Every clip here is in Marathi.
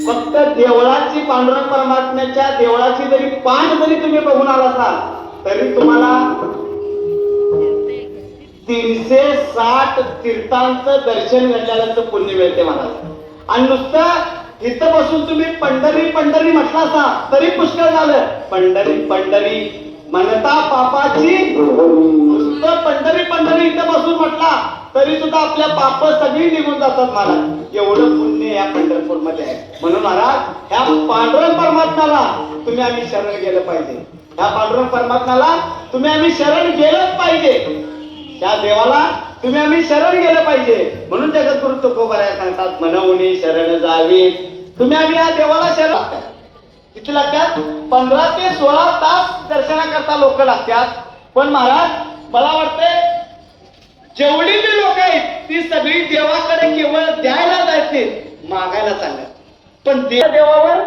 फक्त देवळाची पांडुरंग परमात्म्याच्या देवळाची जरी पाठ जरी तुम्ही बघून आला असाल तरी तुम्हाला 360 तीर्थांचं दर्शन घडल्याचं पुण्य मिळते महाराज. आणि नुसतं इथं बसून तुम्ही पंढरी पंढरी म्हटला असा तरी पुष्कळ झालं. पंढरी पंढरी म्हणता पापाची, नुसतं पंढरी पंढरी इथं बसून म्हटला तरी सुद्धा आपल्या पाप सगळी निघून जातात महाराज. एवढं पुण्य या पंढरपूर मध्ये आहे. म्हणून महाराज ह्या पांडुरंग परमात्म्याला तुम्ही आम्ही शरण गेलं पाहिजे. ह्या पांडुरंग परमात्म्याला तुम्ही आम्ही शरण गेलंच पाहिजे. त्या देवाला तुम्ही आम्ही शरण गेलं पाहिजे. म्हणून जगद्गुरु तुकोबाराय सांगतात मनवणी शरण जावी. तुम्ही आम्ही या देवाला शरण किती लागतात? 15 ते 16 तास दर्शनाकरता लोक लागतात. पण महाराज मला वाटतंय जेवढी बी लोक आहेत ती सगळी देवाकडे केवळ द्यायला जायचे, मागायला चालले. पण देवावर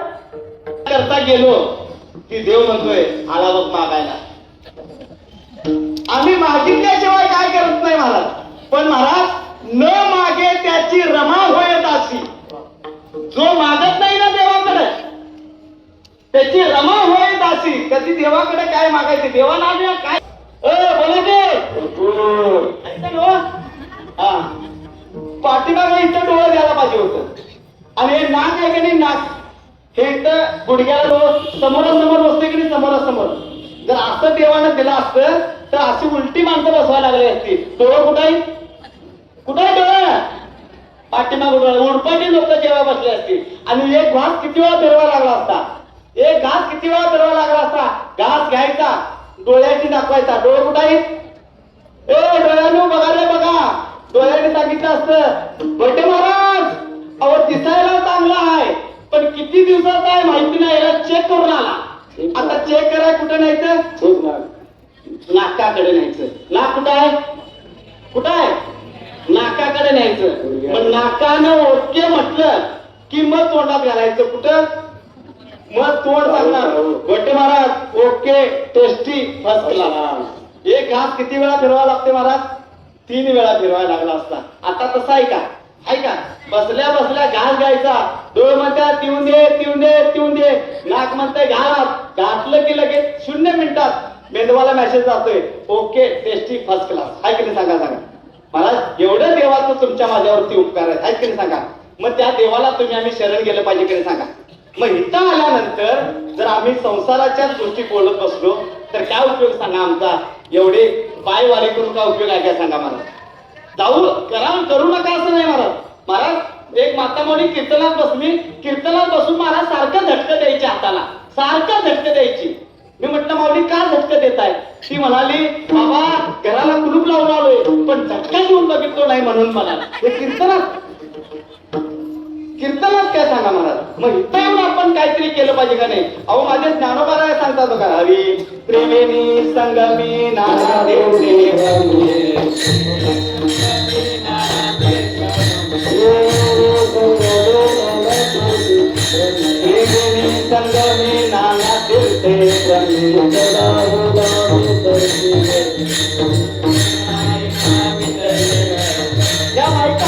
करता गेलो की देव म्हणतोय आला बघ मागायला. आम्ही मागितल्याशिवाय काय करत नाही महाराज. पण महाराज न मागे त्याची रमा होय दासी. जो मागत नाही ना देवाकडे त्याची रमा होय दासी. कधी देवाकडे काय मागायचे? देवाला आम्ही काय बोला पाठीमागे इथं डोळं द्यायला पाहिजे होतं. आणि हे नाक आहे की नाही, नाक हे इथं गुडघ्याला समोरासमोर बसते की नाही, समोरासमोर. जर असं देवानं दिलं असतं तर अशी उलटी माणसं बसवायला लागली असती. डोळं कुठे आहे? कुठे आहे डोळं? पाठीमाग डोळं. उडपाटी लोक जेव्हा बसले असतील. आणि एक घास किती वेळा फिरवा लागला असता? एक घास किती वेळा फिरवा लागला असता? घास घ्यायचा, डोळ्याची दाखवायचा. डोळे कुठे आहे? ए डोळ्यानं बघा रे बघा. डोळ्याने सांगितलं असतं बटे महाराज अहो दिसायला चांगला आहे पण किती दिवसाचा आहे माहिती नाही, याला चेक करून आला. आता चेक कराय कुठं न्यायचं? नाकाकडे न्यायचं. नाक कुठं आहे? कुठं आहे? नाकाकडे न्यायचं. मग नाकानं ओके म्हटलं की मग तोंडात घालायचं. कुठं? मग तोंड सांगणार बटे Maharaj okay tasty first class. एक घास किती वेळा फिरवा लागते महाराज? 3 वेळा फिरवायला लागला असता. आता तसं आहे का? आहे का? बसल्या बसल्या घास घ्यायचा. डोळे म्हणतात तिवून दे तिवून दे तिवून दे. नाक म्हणतंय घास. घातलं की लगेच 0 मिनिटात मेंदवाला मेसेज जातोय ओके टेस्टी फर्स्ट क्लास. आहे की नाही सांगा? सांगा महाराज एवढं देवाचं तुमच्या माझ्यावरती उपकार आहे. आहे की नाही सांगा? मग त्या देवाला तुम्ही आम्ही शरण गेलं पाहिजे की नाही सांगा? मग इथं आल्यानंतर जर आम्ही संसाराच्या गोष्टी बोलत बसलो तर काय उपयोग सांगा आमचा? एवढे पाय वारी करून काय उपयोग आहे काय सांगा महाराज? जाऊ करू नका असं नाही महाराज. महाराज एक माता मोठी कीर्तनात बसली. कीर्तनात बसून महाराज सारखं झटकं द्यायची हाताला, सारखं झटकं द्यायची. मी म्हटलं माऊली का झटकं देताय? ती म्हणाली बाबा घराला कुलूप लावून आलोय पण झटका घेऊन बघितलो नाही म्हणून मला. हे कीर्तनात काय सांगा महाराज? मग इथं आपण काहीतरी केलं पाहिजे का नाही? अहो माझे ज्ञानोबा सांगतात बघा हरी त्रिवेणी संगमी नाना देवते संगमी नाना या माहिती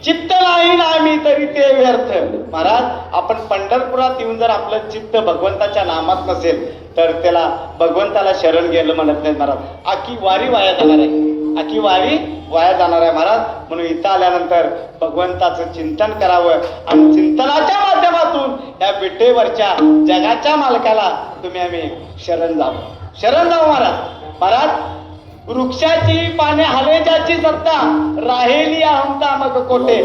चित्त नाही नामी तरी ते व्यर्थ. महाराज आपण पंढरपुरात येऊन जर आपलं चित्त भगवंताच्या नामात नसेल तर त्याला भगवंताला शरण गेलं म्हणत नाही महाराज. आखी वारी वाया जाणार आहे, आखी वारी वाया जाणार आहे महाराज. म्हणून इथं आल्यानंतर भगवंताचं चिंतन करावं आणि चिंतनाच्या माध्यमातून या विटेवरच्या जगाच्या मालकाला तुम्ही आम्ही शरण जाऊ महाराज. महाराज वृक्षाची पाने हलवायची सत्ता राहेली अहमता मग कोठे.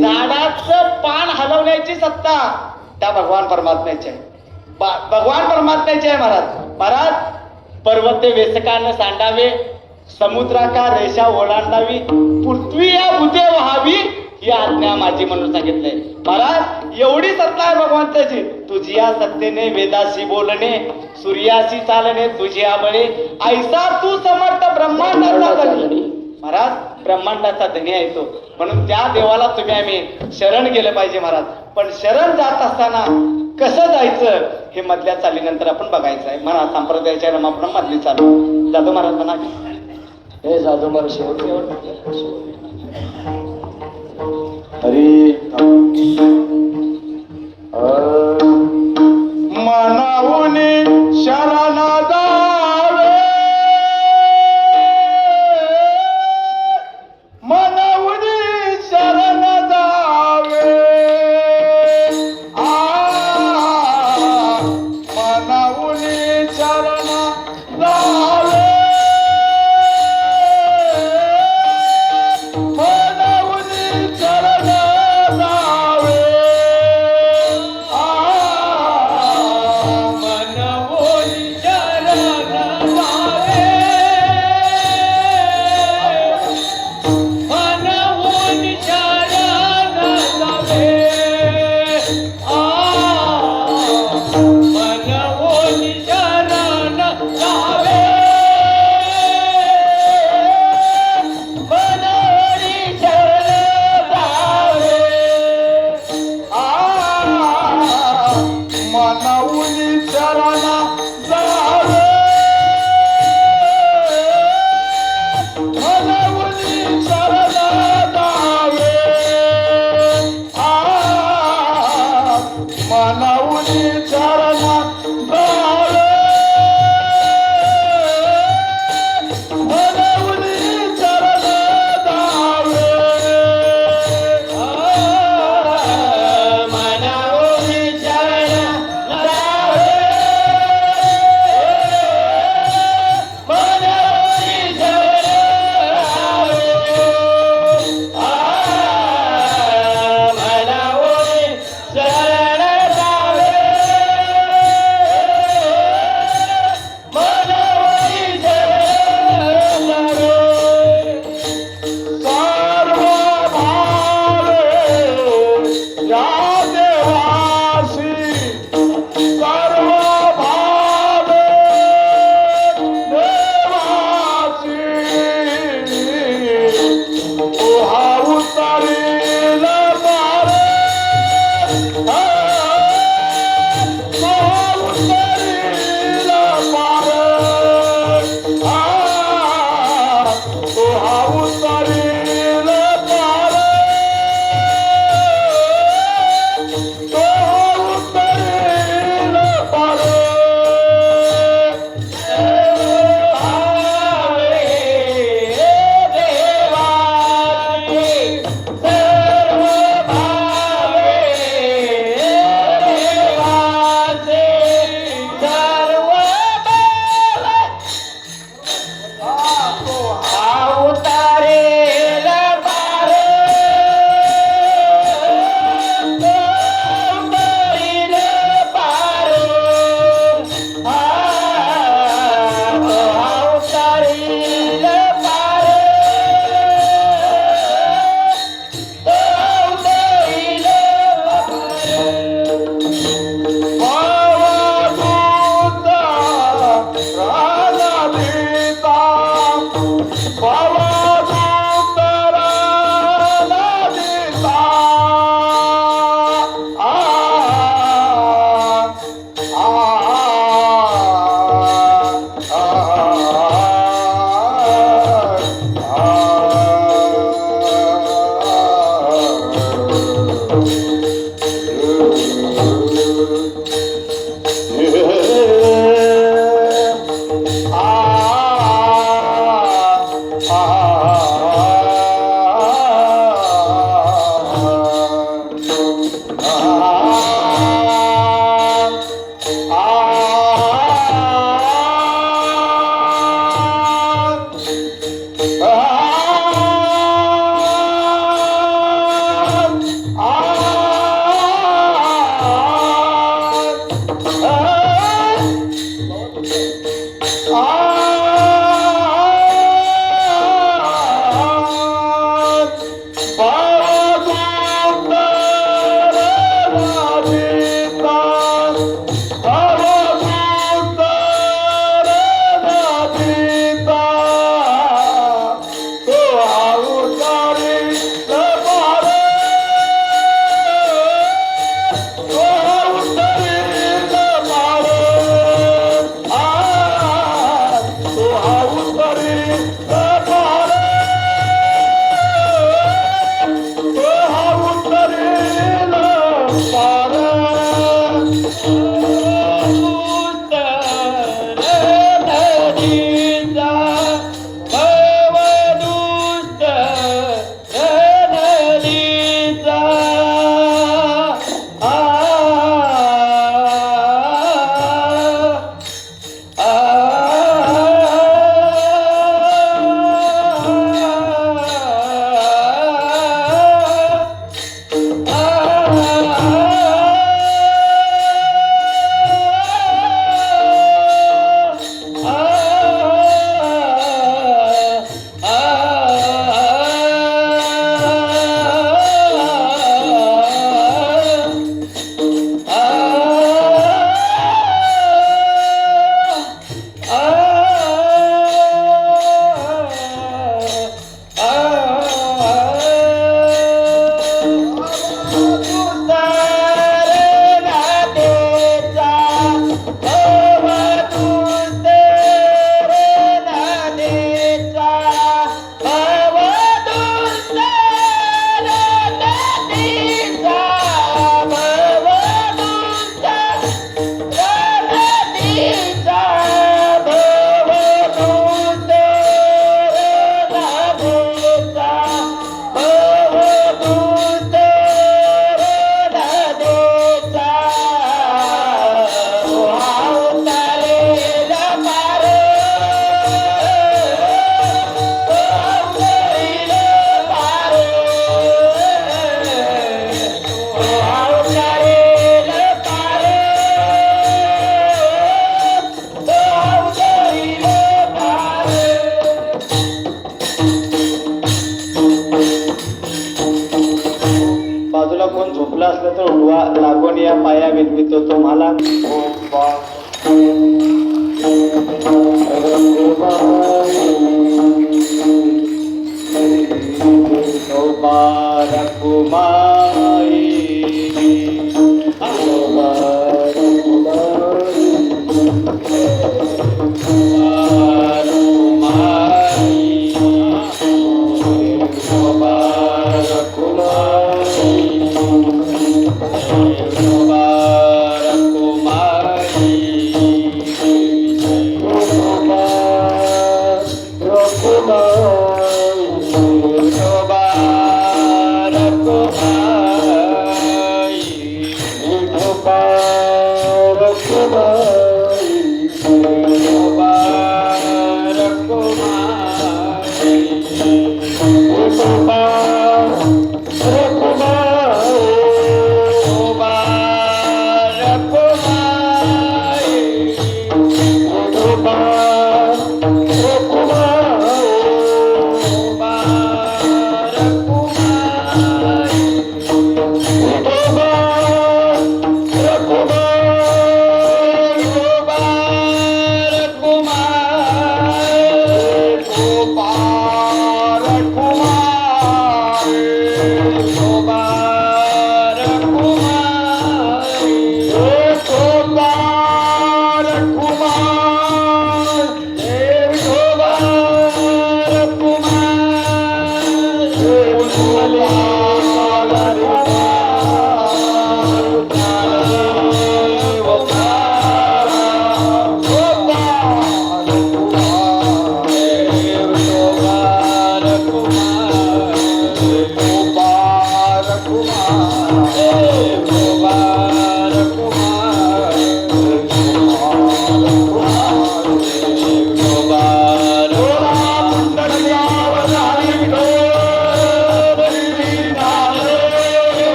झाडाचं पान हलवण्याची सत्ता त्या भगवान परमात्म्याची आहे, भगवान परमात्म्याची आहे महाराज. महाराज पर्वते वेसकानं सांडावे, समुद्राका रेषा ओलांडावी, पृथ्वी या बुधे व्हावी ही आज्ञा माझी म्हणून सांगितलंय महाराज. एवढी सत्ता आहे भगवंताची. तुझी या सत्तेने वेदाशी बोलणे, सूर्याशी चालणे तुझी आबळे, ऐसा तू समर्थ ब्रह्मांडाचा धनी. महाराज ब्रह्मांडाचा धनी आहे तो. म्हणून त्या देवाला तुम्ही आम्ही शरण गेलं पाहिजे महाराज. पण शरण जात असताना कसं जायचं हे मधल्या चालीनंतर आपण बघायचं आहे. म्हणा संप्रदायाच्या रमापुढं मधली चालू जाधव महाराज म्हणा. हे जाधव महाराज हरी मनाऊनी शरण जावे, मनाऊनी शरण जावे, मनाऊनी शरण जावे, मनवोनी बाजूला कोण झोपला असलं तर उठवा, लागून या पाया विनवितो तुम्हाला.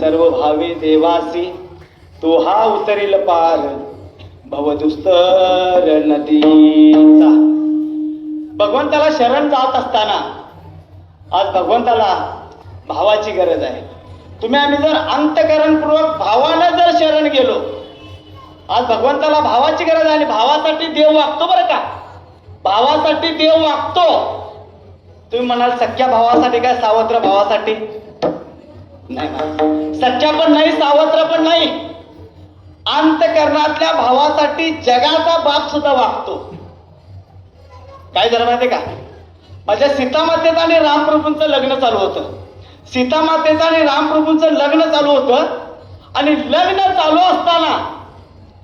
सर्व भावे देवासी तो हा उतरेल पार भवदुस्तर नदीचा. भगवंताला शरण जात असताना आज भगवंताला भावाची गरज आहे. तुम्ही आम्ही जर अंतःकरणपूर्वक भावानं जर शरण गेलो, आज भगवंताला भावाची गरज आहे आणि भावासाठी देव वागतो बरं का, भावासाठी देव वागतो. तुम्ही म्हणाल सख्या भावासाठी काय सावत्र भावासाठी नाही, सख्या पण नाही सावत्र पण नाही, अंतःकरणातल्या भावासाठी जगाचा बाप सुद्धा वागतो. काय झालं माहितीये का, माझ्या सीतामातेचं आणि रामप्रभूंचं लग्न चालू होतं. सीतामातेचं आणि रामप्रभूंचं लग्न चालू होतं आणि लग्न चालू असताना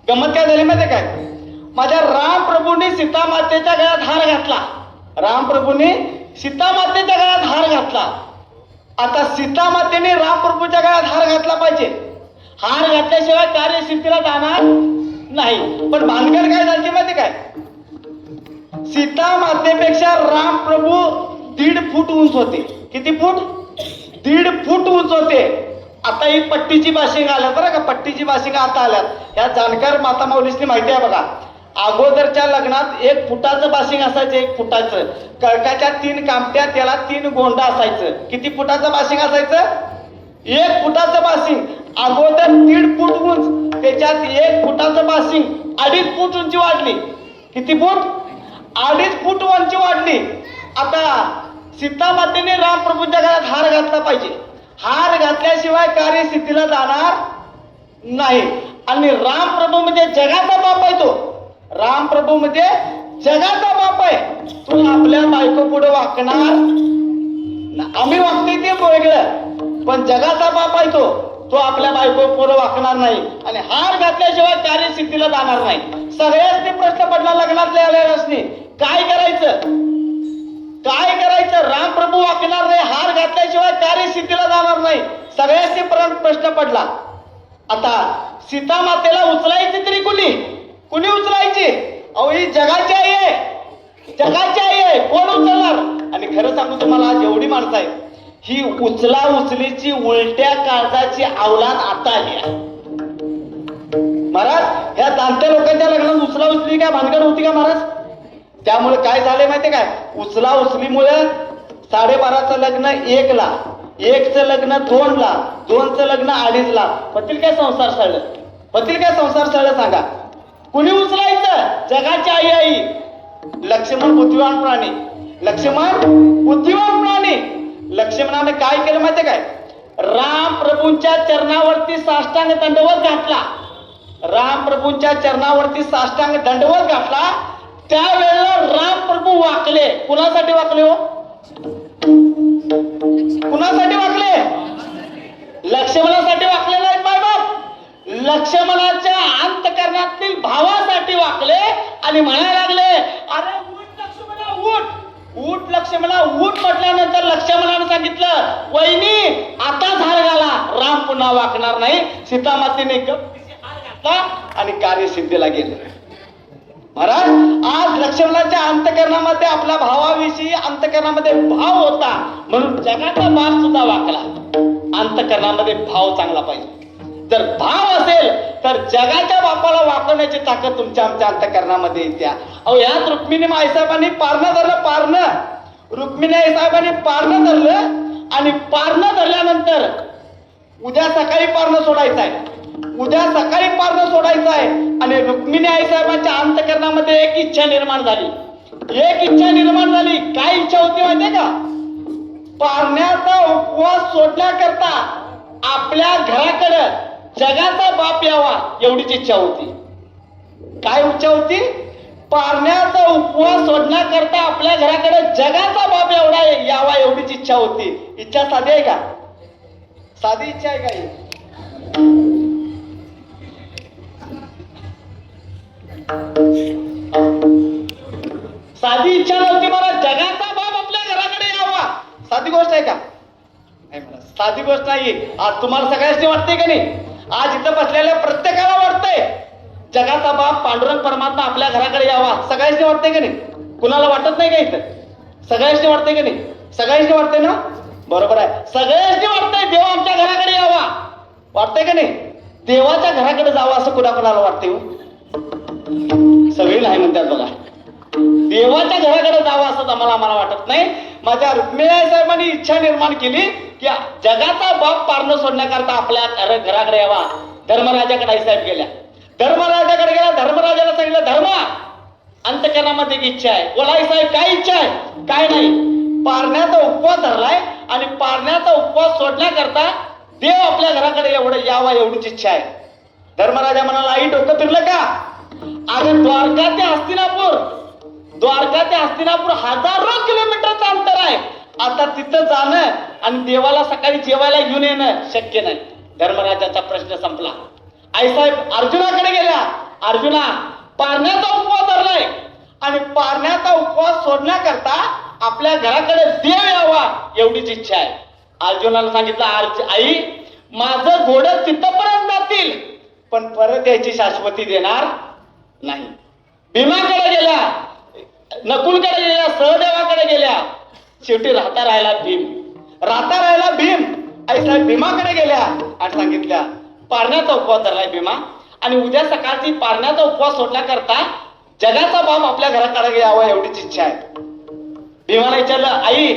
गंमत काय झाली माहितीये काय, माझ्या रामप्रभूंनी सीतामातेच्या गळ्यात हार घातला. रामप्रभूंनी सीतामातेच्या गळ्यात हार घातला. आता सीतामातेने रामप्रभूच्या गळ्यात हार घातला पाहिजे, हार घातल्याशिवाय कार्यसिद्धीला जाणार नाही. पण भानगड काय झाली माहिती काय, सीता मातेपेक्षा रामप्रभू 1.5 फूट उंच होते. किती फूट? 1.5 फूट उंच होते. आता ही पट्टीची बाशिंग आल्यात बरं का, पट्टीची बाशिंग आता आल्यात. ह्या जाणकार माता माऊलीसनी माहिती आहे बघा. अगोदरच्या लग्नात 1 फुटाचं बाशिंग असायचं, 1 फुटाचं. कळकाच्या 3 कामट्या, त्याला 3 गोंडा असायचं. किती फुटाचं बाशिंग असायचं? 1 फुटाचं बाशिंग. अगोदर 1.5 फूट उंच, त्याच्यात 1 फुटाचं बाशिंग 2.5 फूट उंची वाढली. किती फूट? 2.5 फूट उंची वाढली. आता सीतामातेने रामप्रभूंच्या गळ्यात हार घातला पाहिजे, हार घातल्याशिवाय कार्यसिद्धीला जाणार नाही. आणि रामप्रभू म्हणजे जगाचा बाप आहे. तो रामप्रभू म्हणजे जगाचा बाप आहे. तो आपल्या बायको पुढे वाकणार, आम्ही वागतोय ते वेगळं, पण जगाचा बाप आहे तो आपल्या बायको पुढे वाकणार नाही आणि हार घातल्याशिवाय कार्यसिद्धीला जाणार नाही. सगळ्याच प्रश्न पडला लग्नातल्या आलेल्यासनी, काय करायचं काय करायचं? रामप्रभू वाकणार नाही, हार घातल्याशिवाय कार्यसिद्धीला जाणार नाही. सगळ्याच प्रश्न पडला. आता सीता मातेला उचलायची तरी कुणी उचलायची? अहो ही जगाची आई आहे, जगाची आई आहे, कोण उचलणार? आणि खरं सांगू तुम्हाला, आज एवढी माणसं आहे, ही उचला उचलीची उलट्या काळजाची अवलाद आता आली आहे. महाराज, ह्या जाणत्या लोकांच्या लग्नात उचला उचली काय भानगड होती का महाराज? त्यामुळे काय झालंय माहितीये काय, उचला उचलीमुळे 12.5चं लग्न 1ला, 1चं लग्न 2ला, 2चं लग्न 2.5ला. होतील काय संसार सळलं? होतील काय संसार सळलं सांगा? कुणी उचलायचं? जगाची आई. लक्ष्मण बुद्धिवान प्राणी, लक्ष्मण बुद्धिवान प्राणी. लक्ष्मणाने काय केलं माहितीये काय, रामप्रभूंच्या चरणावरती साष्टांग दंडवत घातला. रामप्रभूंच्या चरणावरती साष्टांग दंडवत घातला. त्यावेळेला रामप्रभू वाकले. कुणासाठी वाकले हो? कुणासाठी वाकले? लक्ष्मणासाठी वाकले नाहीत बाप. लक्ष्मणाच्या अंतःकरणातील भावासाठी वाकले आणि म्हणायला लागले, अरे उठ लक्ष्मणा उठ, उठ लक्ष्मणा उठ. म्हटल्यानंतर लक्ष्मणाने सांगितलं, वहिनी आता हार घाला, राम पुन्हा वाकणार नाही. सीतामातेने हार घातला आणि कार्यसिद्धीला गेले. महाराज, आज लक्ष्मणाच्या अंतःकरणामध्ये आपल्या भावाविषयी अंतःकरणामध्ये भाव होता म्हणून जगाचा बाप सुद्धा वाकला. अंतःकरणामध्ये भाव चांगला पाहिजे. जर भाव असेल तर जगाच्या बापाला वाकवण्याची ताकद तुमच्या आमच्या अंतःकरणामध्ये येत्या. अहो, यात रुक्मिणी आईसाहेबांनी पारणं धरलं. रुक्मिणी आईसाहेबांनी पारणं धरलं आणि पारणं धरल्यानंतर उद्या सकाळी पारणं सोडायचं आहे, उद्या सकाळी पारणं सोडायचं आहे. आणि रुक्मिणी आईसाहेबांच्या अंतःकरणामध्ये एक इच्छा निर्माण झाली. काय इच्छा होती माहितीये का? पारण्याचा उपवास सोडण्याकरता आपल्या घराकडे जगाचा बाप यावा एवढीच इच्छा होती. काय इच्छा होती? पारण्याचा उपवास सोडण्याकरता आपल्या घराकडे जगाचा बाप एवढा यावा एवढीच इच्छा होती. इच्छा साधी आहे का? साधी इच्छा आहे का? साधी इच्छा नव्हती मला. जगाचा बाप आपल्या घराकडे यावा साधी गोष्ट आहे का? साधी गोष्ट नाही. आज तुम्हाला सगळ्यांनी वाटतंय का नाही? आज इथं बसलेल्या प्रत्येकाला वाटतंय जगाचा बाप पांडुरंग परमात्मा आपल्या घराकडे यावा. सगळ्यांनी वाटतंय का नाही? कुणाला वाटत नाही का इथं? सगळ्यांनी वाटतंय का नाही? सगळ्यांनी वाटतंय ना? बरोबर आहे, सगळ्यांनी वाटतंय देव आमच्या घराकडे यावा. वाटतंय का नाही? देवाच्या घराकडे जावं असं कुणाकुणाला वाटतंय हो? सगळी नाही म्हणतात बघा. देवाच्या घराकडे जावं असं आम्हाला वाटत नाही. माझ्या रुक्मिणी साहेबांनी इच्छा निर्माण केली की जगाचा बाप पारणं सोडण्याकरता आपल्या घराकडे यावा. धर्मराजाकडे आई साहेब गेल्या. धर्मराजाकडे गेला. धर्मराजाला सांगितलं, धर्मा अंतकरणामध्ये एक इच्छा आहे. बोला आई साहेब काय इच्छा आहे? काय नाही, पारण्याचा उपवास धरलाय आणि पारण्याचा उपवास सोडण्याकरता देव आपल्या घराकडे एवढं यावा एवढीच इच्छा आहे. धर्मराजा म्हणाला, आई डोकं फिरलं का? अगं द्वारका ते हस्तिनापूर हजारो किलोमीटरचं अंतर आहे. आता तिथं जाणं आणि देवाला सकाळी जेवायला घेऊन येणं शक्य नाही. धर्मराजाचा प्रश्न संपला. आईसाहेब अर्जुनाकडे गेल्या. अर्जुना पारण्याचा उपवास धरलाय आणि पारण्याचा उपवास सोडण्याकरता आपल्या घराकडे देव यावा एवढीच इच्छा आहे. अर्जुनाला सांगितलं, आई माझं घोडं तिथपर्यंत जातील पण परत याची शाश्वती देणार नाही. भीमाकडे गेल्या, नकुलकडे गेल्या, सहदेवाकडे गेल्या, शेवटी राहता राहिला भीम. आई साहेब भीमाकडे गेल्या आणि सांगितल्या, पारण्याचा उपवास धरलाय भीमा आणि उद्या सकाळची पारण्याचा उपवास सोडण्याकरता जगाचा बाप आपल्या घराकडे यावा एवढीच इच्छा आहे. भीमाला विचारलं, आई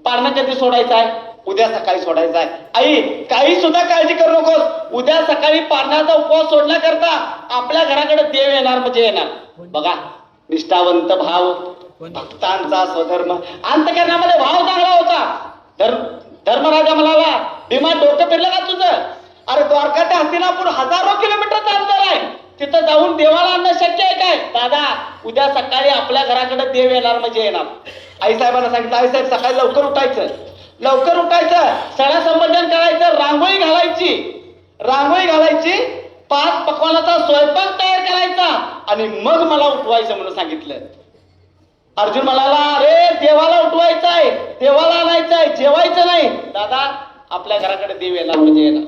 पारणं कधी सोडायचं आहे? उद्या सकाळी सोडायचं आहे. आई काही सुद्धा काळजी करू नकोस, उद्या सकाळी पारण्याचा उपवास सोडण्याकरता आपल्या घराकडे देव येणार म्हणजे येणार. बघा निष्ठावंत भाव, भक्तांचा स्वधर्म, अंतकरणामध्ये भाव चांगला होता. धर्मराजा म्हणाला, भीमा डोकं फिरलं का तुझं? अरे द्वारका ते हस्तिनापूर हजारो किलोमीटरचं अंतर आहे. तिथं जाऊन देवाला आणणं शक्य आहे काय? दादा उद्या सकाळी आपल्या घराकडे देव येणार म्हणजे येणार. आई साहेबांना सांगितलं, आई साहेब सकाळी लवकर उठायचं, सणा संबंधन करायचं, रांगोळी घालायची, 5 पक्वानाचा स्वयंपाक तयार करायचा आणि मग मला उठवायचं म्हणून सांगितलं. अर्जुन म्हणाला, अरे देवाला उठवायचं आहे, देवाला आणायचं आहे, जेवायचं नाही. दादा आपल्या घराकडे देव येणार म्हणजे येणार.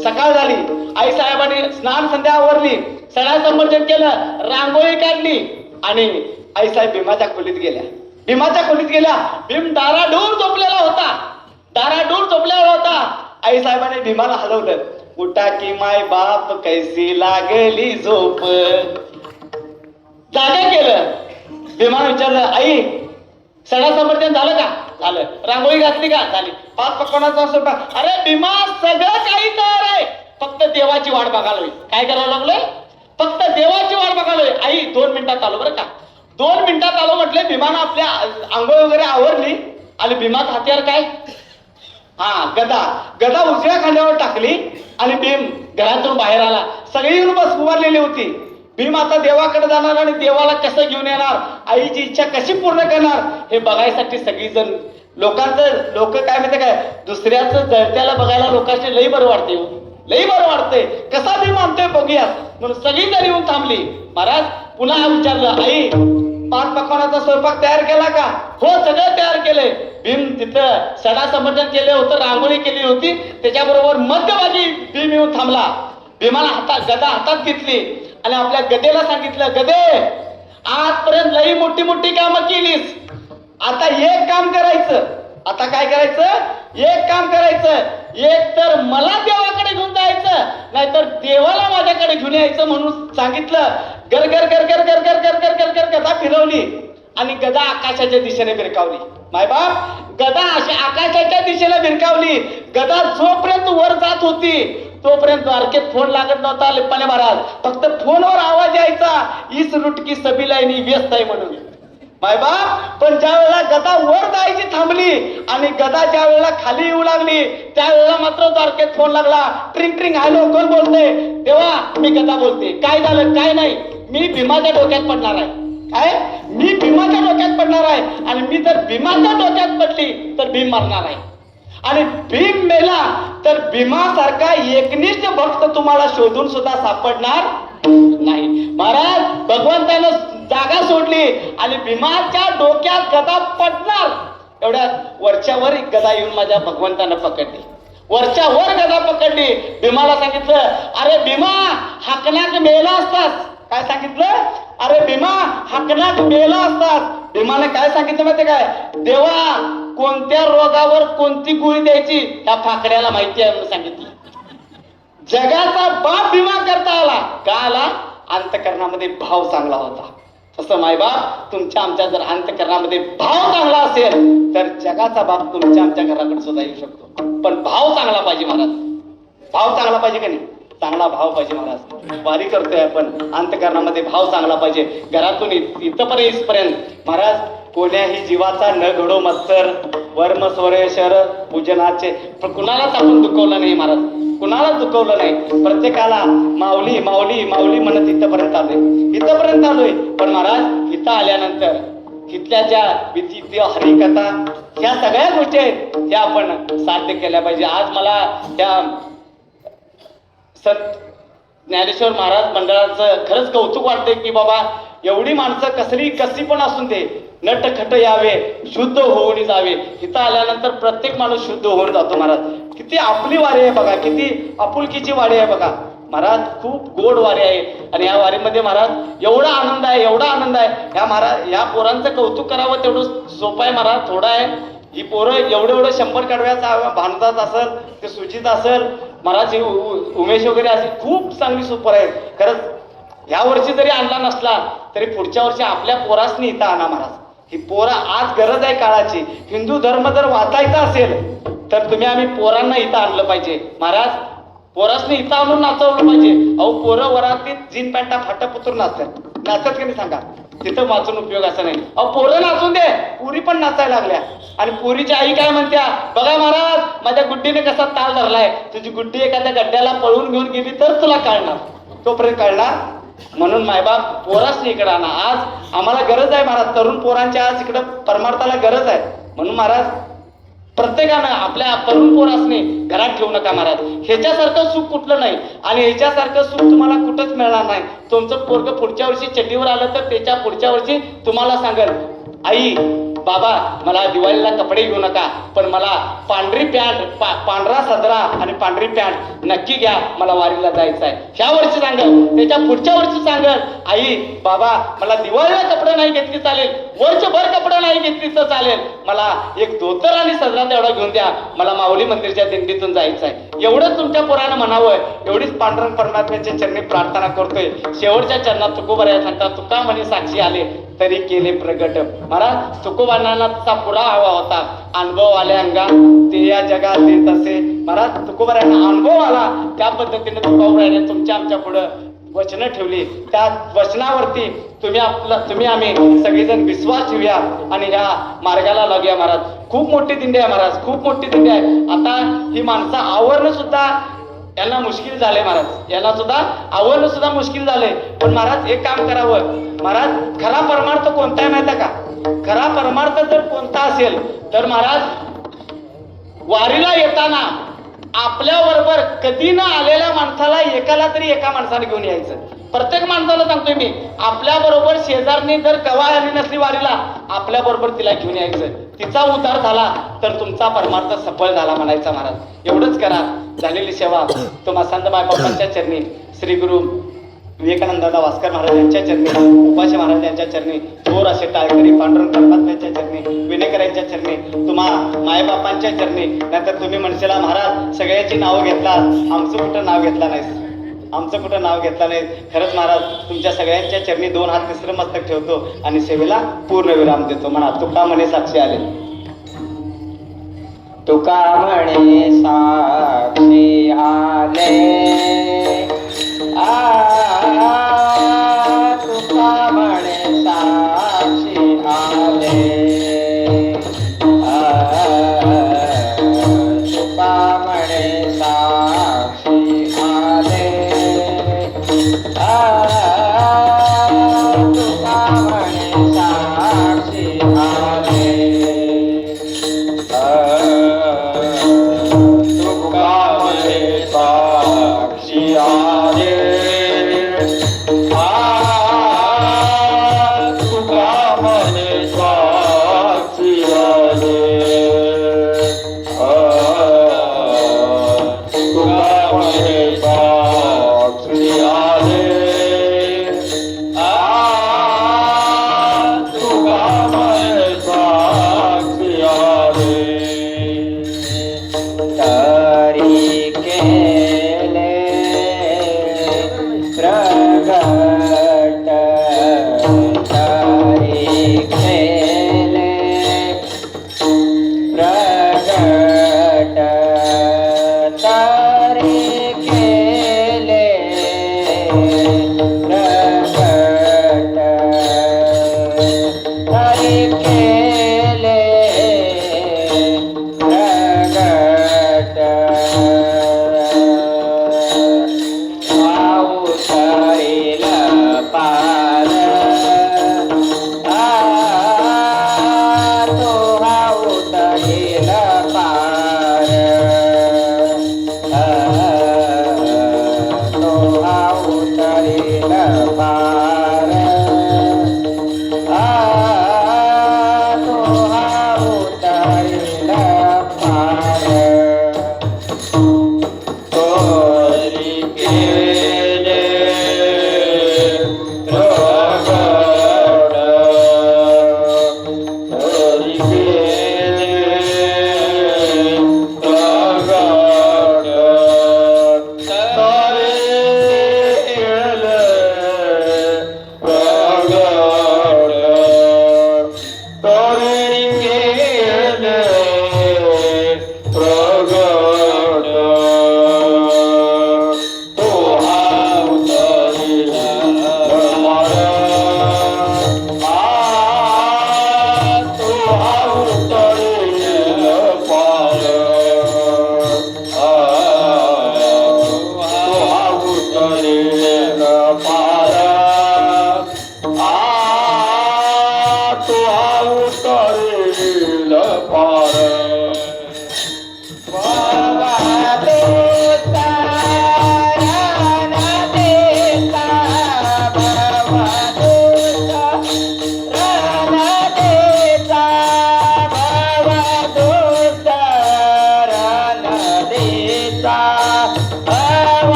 सकाळ झाली. आई साहेबांनी स्नान संध्या आवरली, सणा संबंधन केलं, रांगोळी काढली आणि आई साहेब भीमाच्या खोलीत गेल्या. भीम दाराडूर झोपलेला होता. आई साहेबांनी भीमाला हलवलं. उठा की माय बाप कैसी लागली झोप. जागा केलं. भीमानं विचारलं, आई सणा समर्थन झालं का? झालं. रांगोळी घातली का? झाली. 5 पक्वानाचा स्वयंपाक. अरे भीमा सगळं काही तयार आहे, फक्त देवाची वाट बघायला. काय करावं लागलोय? फक्त देवाची वाट बघायलोय. आई 2 मिनिटात आलो बरं का. 2 मिनिटात आलो म्हटले. भीमानं आपल्या आंघोळ वगैरे आवरली आणि भीमाचा हत्यार काय? गदा उजव्या खांद्यावर टाकली आणि भीम घरातून बाहेर आला. सगळी येऊन बस उभारलेली होती. भीम आता देवाकडे जाणार आणि देवाला कसं घेऊन येणार, आईची इच्छा कशी पूर्ण करणार हे बघायसाठी सगळीजण लोक काय म्हणते काय, दुसऱ्याचं जळत्याला बघायला लोकांचे लई बरं वाटते. कसा भीम आणतोय बघूया म्हणून सगळी जण येऊन थांबली. महाराज पुन्हा विचारलं, आई 5 पक्वानाचा स्वयंपाक तयार केला का? हो सगळं तयार केलंय. भीम तिथं सणा समर्थन केलं होतं, रांगोळी केली होती, त्याच्याबरोबर मध्यभागी भीम येऊन थांबला. भीमाला गदा हातात घेतली आणि आपल्या गदेला सांगितलं, गदे आजपर्यंत लई मोठी कामं केलीस, आता एक काम करायचं. आता काय करायचं? एक काम करायचं. एक तर मला देवाकडे घेऊन जायचं, नाहीतर देवाला माझ्याकडे घेऊन यायचं म्हणून सांगितलं. गर गर गर गर गर गर गर गर गर गर गदा फिरवली आणि गदा आकाशाच्या दिशेने भिरकावली. मायबाप गदा अशी आकाशाच्या दिशेने भिरकावली. गदा जोपर्यंत वर जात होती तोपर्यंत द्वारकेत फोन लागत नव्हता. लिप्पाने महाराज फक्त फोनवर आवाज यायचा, इस रुटकी सबिलाईनी व्यस्त आहे म्हणून. मायबाप पण ज्या वेळेला गदा वर जायची थांबली आणि गदा ज्या वेळेला खाली येऊ लागली त्यावेळेला मात्र द्वारकेत फोन लागला. ट्रिंग ट्रिंग, हॅलो कोण बोलते? तेव्हा मी गदा बोलते. काय झालं? काय नाही, मी भीमाच्या डोक्यात पडणार आहे. काय? मी भीमाच्या डोक्यात पडणार आहे आणि मी जर भीमाच्या डोक्यात पडली तर भीम मरणार आहे आणि भीम मेला तर भीमासारखा एकनिष्ठ भक्त तुम्हाला शोधून सुद्धा सापडणार नाही. महाराज भगवंतानं जागा सोडली आणि भीमाच्या डोक्यात गदा पडणार. एवढ्या वरच्यावर गदा येऊन माझ्या भगवंतानं पकडली. वरच्यावर गदा पकडली. भीमाला सांगितलं, अरे भीमा हाकनाक मेला असतास. काय सांगितलं? अरे भीमा हाकनाक मेला असतास. भीमाने काय सांगितलं माहिती काय? देवा कोणत्या रोगावर कोणती गोळी द्यायची त्या फाकड्याला माहिती आहे म्हणून सांगितलं. जगाचा बाप भीमा करता आला. का आला? अंतकरणामध्ये भाव चांगला होता. तसं मायबाप तुमच्या आमच्या जर अंतकरणामध्ये भाव चांगला असेल तर जगाचा बाप तुमच्या आमच्या घराकडे सुद्धा येऊ शकतो. पण भाव चांगला पाहिजे महाराज. भाव चांगला पाहिजे का नाही? चांगला भाव पाहिजे महाराज. वारी करतोय आपण, अंतकरणामध्ये भाव चांगला पाहिजे. घरातून इथपर्यंत येईपर्यंत महाराज कोण्याही जीवाचा न घडो मत्सर, वर्म स्वरे शर पूजनाचे. पण कुणालाच आपण दुखवलं नाही महाराज, कुणालाच दुखवलं नाही. प्रत्येकाला माऊली माऊली माऊली म्हणत इथपर्यंत आलोय. पण महाराज इथं आल्यानंतर इथल्या ज्या विधी हरिकथा ह्या सगळ्या गोष्टी आहेत त्या आपण साध्य केल्या पाहिजे. आज मला त्या संत ज्ञानेश्वर महाराज मंडळाचं खरंच कौतुक वाटतंय की बाबा एवढी माणसं कशी पण असून ते नटखट यावे, शुद्ध होऊन जावे. इथं आल्यानंतर प्रत्येक माणूस शुद्ध होऊन जातो महाराज. किती आपली वारी आहे बघा, किती आपुलकीची वारी आहे बघा महाराज. खूप गोड वारी आहे. आणि या वारीमध्ये महाराज एवढा आनंद आहे. ह्या महाराज या पोरांचं कौतुक करावं तेवढं सोपं आहे महाराज, थोडं आहे. ही पोरं एवढं 100 कडव्याचा भानदास असेल, ते सुजित असेल महाराज, ही उमेश वगैरे असेल, खूप चांगली सुपर आहेत खरंच. ह्या वर्षी जरी आणला नसला तरी पुढच्या वर्षी आपल्या पोरासनी इथं आणा महाराज. ही पोरं आज गरज आहे काळाची. हिंदू धर्म जर वाचायचा असेल तर तुम्ही आम्ही पोरांना इथं आणलं पाहिजे महाराज. पोरासनी इथं आणून नाचवलं पाहिजे. अहो पोरं वरातीत जीन पॅन्टा फाटा पुतून नाचतात की नाही सांगा? तिथं वाचून उपयोग असं नाही. अहो पोरं नाचून दे, पुरी पण नाचायला लागल्या. आणि पुरीची आई काय म्हणत्या, बघा महाराज माझ्या गुड्डीने कसा ताल धरलाय. तुझी गुड्डी एखाद्या गड्ड्याला पळून घेऊन गेली तर तुला कळणार, तोपर्यंत कळणार. म्हणून मायबाप पोरासनी इकडे आणा. आज आम्हाला गरज आहे महाराज, तरुण पोरांच्या आज इकडं परमार्थाला गरज आहे. म्हणून महाराज प्रत्येकानं आपल्या तरुण पोरासनी घरात ठेवू नका महाराज. ह्याच्यासारखं सुख कुठलं नाही आणि ह्याच्यासारखं सुख तुम्हाला कुठंच मिळणार नाही. तुमचं पोरगं पुढच्या वर्षी चड्डीवर आलं तर त्याच्या पुढच्या वर्षी तुम्हाला सांगेल, आई बाबा मला दिवाळीला कपडे घेऊ नका, पण मला पांढरी पॅन्ट, पांढरा सदरा आणि पांढरी पॅन्ट नक्की घ्या, मला वारीला जायचं आहे. ह्या वर्षी सांगेल, त्याच्या पुढच्या वर्षी सांगेल, आई बाबा मला दिवाळीला कपडे नाही घेतली चालेल, वर्षभर कपडे नाही घेतली तर चालेल, मला एक धोतर आणि सदरा तेवढा घेऊन द्या, मला माऊली मंदिरच्या दिंडीतून जायचं आहे. एवढंच तुमच्या पोरानं म्हणावं. एवढीच पांडुरंग परमात्म्याच्या चरणी प्रार्थना करतोय. शेवटच्या चरणात तुकोबऱ्या सांगता, तुका म्हणे साक्षी आले तरी केले प्रगट. महाराज तुकोबांना पुरा हवा होता, अनुभव आले अंगात ते या जगात देत असे. महाराज तुकोबांना अनुभव आला, त्या पद्धतीने तुकोबांनी तुमच्या आमच्या पुढं वचनं ठेवली. त्या वचनावरती तुम्ही आम्ही सगळेजण विश्वास ठेवूया आणि ह्या मार्गाला लागूया महाराज. खूप मोठी दिंडी आहे महाराज, खूप मोठी दिंडी आहे. आता ही माणसं आवरणं सुद्धा यांना मुश्किल झाले महाराज, यांना सुद्धा आवरणं सुद्धा मुश्किल झाले. पण महाराज एक काम करावं महाराज, खरा परमार्थ कोणता आहे माहिती का? खरा परमार्थ जर कोणता असेल तर महाराज वारीला येताना आपल्या बरोबर कधी न आलेल्या माणसाला एकाला तरी एका माणसाने घेऊन यायचं. प्रत्येक माणसाला सांगतोय मी, आपल्या बरोबर शेजारनी जर कवा आली नसली वारीला, आपल्या बरोबर तिला घेऊन यायचं. तिचा उद्धार झाला तर तुमचा परमार्थ सफळ झाला म्हणायचा महाराज. एवढंच करा. झालेली सेवा तुम्हा संत मायबापांच्या चरणी, श्री गुरु विवेकानंद वास्कर महाराज यांच्या चरणी, उपाशी महाराज यांच्या चरणी, थोर असे टाळकरी पांडुरंग परमात्म्याच्या चरणी, विनेकर यांच्या चरणी, तुम्हा मायबापांच्या चरणी. नंतर तुम्ही म्हणशीला महाराज सगळ्याची नावं घेतला, आमचं कुठं नाव घेतला नाही, आमचं कुठं नाव घेतलं नाही. खरंच महाराज तुमच्या सगळ्यांच्या चरणी 2 हात तिसरं मस्तक ठेवतो आणि सेवेला पूर्ण विराम देतो. म्हणा तुका म्हणे साक्षी आले, तुका म्हणे साक्षी आले.